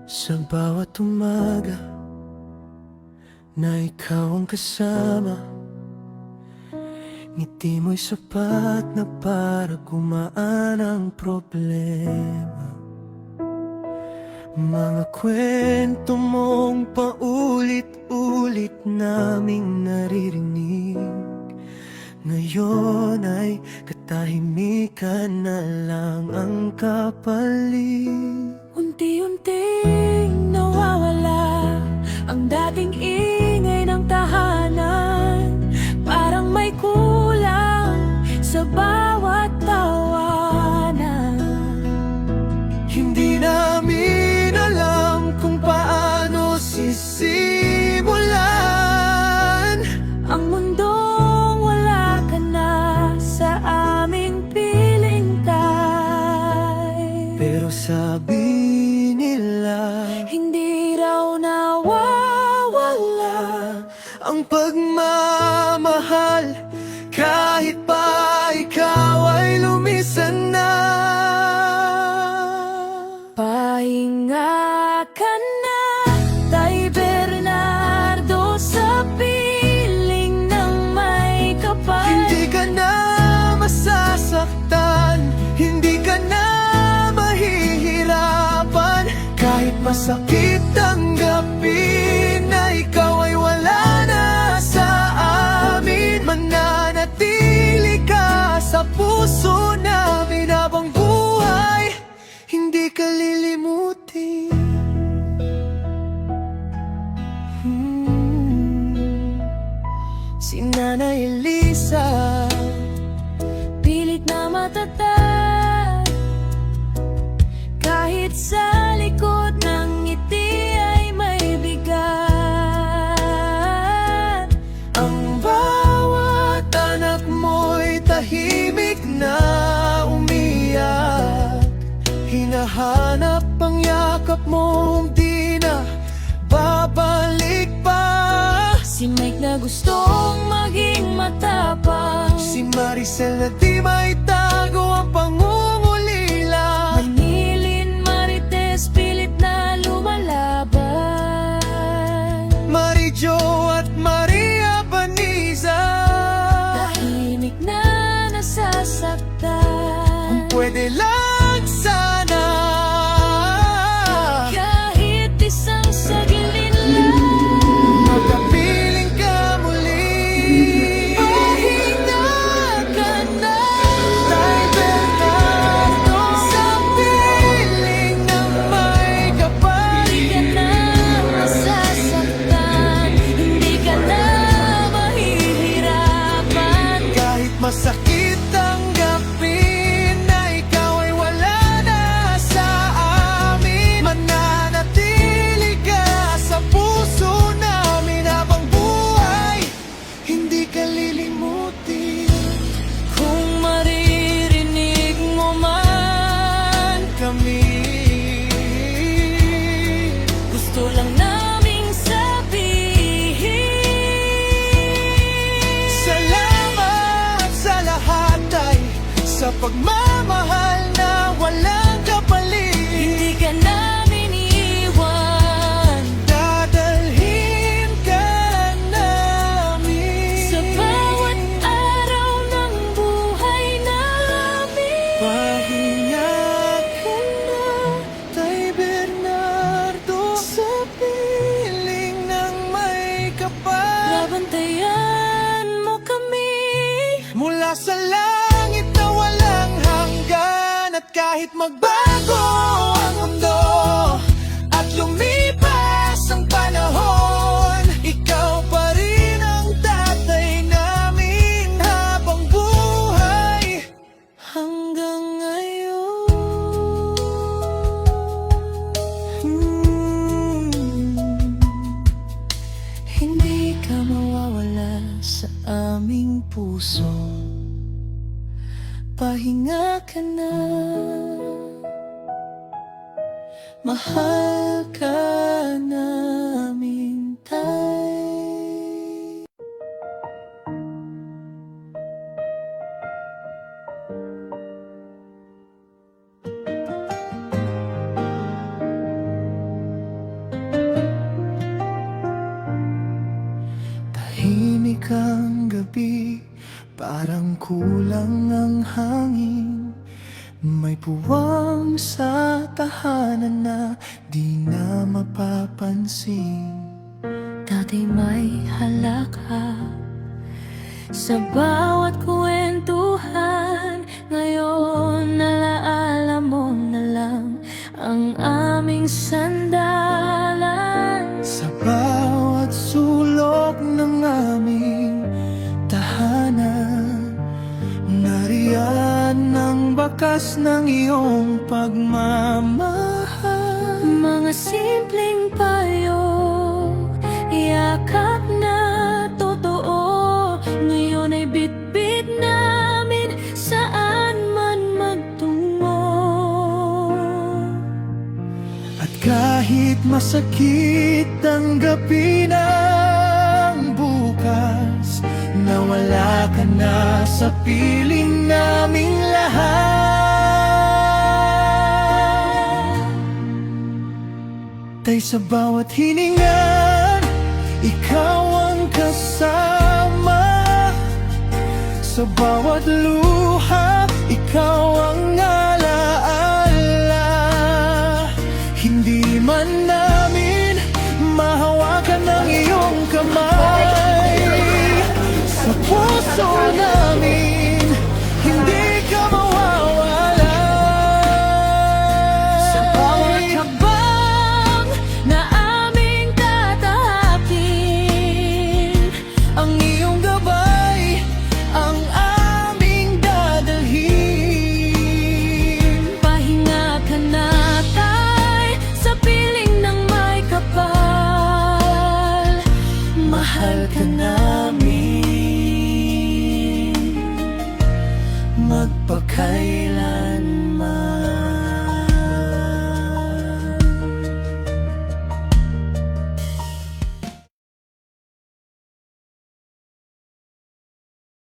Sa bawat umaga na ikaw ang kasama, ngiti mo'y sapat na para gumaan ang problema. Mga kwento mong paulit-ulit naming naririnig, ngayon ay katahimikan na lang ang kapalit. Unti-unting nawawala ang dating ingay ng tahanan, parang may kulang sa bawat tawanan. Hindi namin alam kung paano sisimulan Ang mundong wala ka na sa aming piling tay. pero sabi nila Hindi raw nawawala ang pagmamahal kahit pa ikaw ay lumisan na. Pahinga ka na, Tay Bernardo, sa piling ng may kapal. Hindi ka na masasaktan, hindi ka na mahihirapan, kahit masakit tanggapin na ikaw ay wala na sa amin. Mananatili ka sa puso namin habang buhay, hindi ka lilimutin. Si Nanay Elisa, Pilit na matatag, kahit sa likod ng ngiti ay may bigat. ang bawat anak mo'y tahimik na umiyak, hinahanap ang yakap mong di na babalik pa. Si Mike na gustong maging matapang, Si Maricel na di maitago ang pangungulila, Manilin Marites pilit na lumalaban. Marijo at Maria Baniza, Tahimik na nasasaktan, pwede lang sana kahit isang saglit lang. magkapiling ka muli. Pahinga ka na, Tay Bernardo, sa piling ng may kapal. hindi ka na masasaktan, hindi ka na mahihirapan. Kahit masakit tanggapin na ikaw ay wala na sa amin, mananatili ka sa puso namin habang buhay, hindi ka lilimutin. Kung maririnig mo man Kami gusto lang naming sabihin, salamat sa lahat ay sa pagmamahal na walang kapalit. hindi ka namin iiwan. Dadalhin ka namin Sa bawat araw ng buhay namin, pahinga ka na, Tay Bernardo, sa piling ng may kapal. babantayan mo kami. Mula sa langit na walang hanggan, at kahit magbago ang mundo at lumipas ang panahon, ikaw pa rin ang tatay namin habang buhay hanggang ngayon. Hindi ka mawawala sa aming puso. Pahinga ka na, mahal ka namin, Tay. kulang ang hangin, may puwang sa tahanan na di na mapapansin. Dati may halakha sa bawat kwentuhan, ngayon nalaala mo na lang ang aming sandalan. Sa bawat sulok ng aming tahanan, nariyan ang bakas ng iyong pagmamahal. Mga simpleng payo, yakap na totoo, ngayon ay bitbit namin saan man magtungo. At kahit masakit tanggapin ang bukas, nawala ka na sa piling naming lahat. Tay sa bawat hiningan, ikaw ang kasama. Sa bawat luha, ikaw ang alaala. Hindi man namin mahawakan ang iyong kamay, sa puso namin hindi ka mawawala. Sa bawat habang na aming tatahakin, Ang iyong gabay ang aming dadalhin. pahinga ka na tay sa piling ng may kapal. Mahal ka namin, magpakailanman.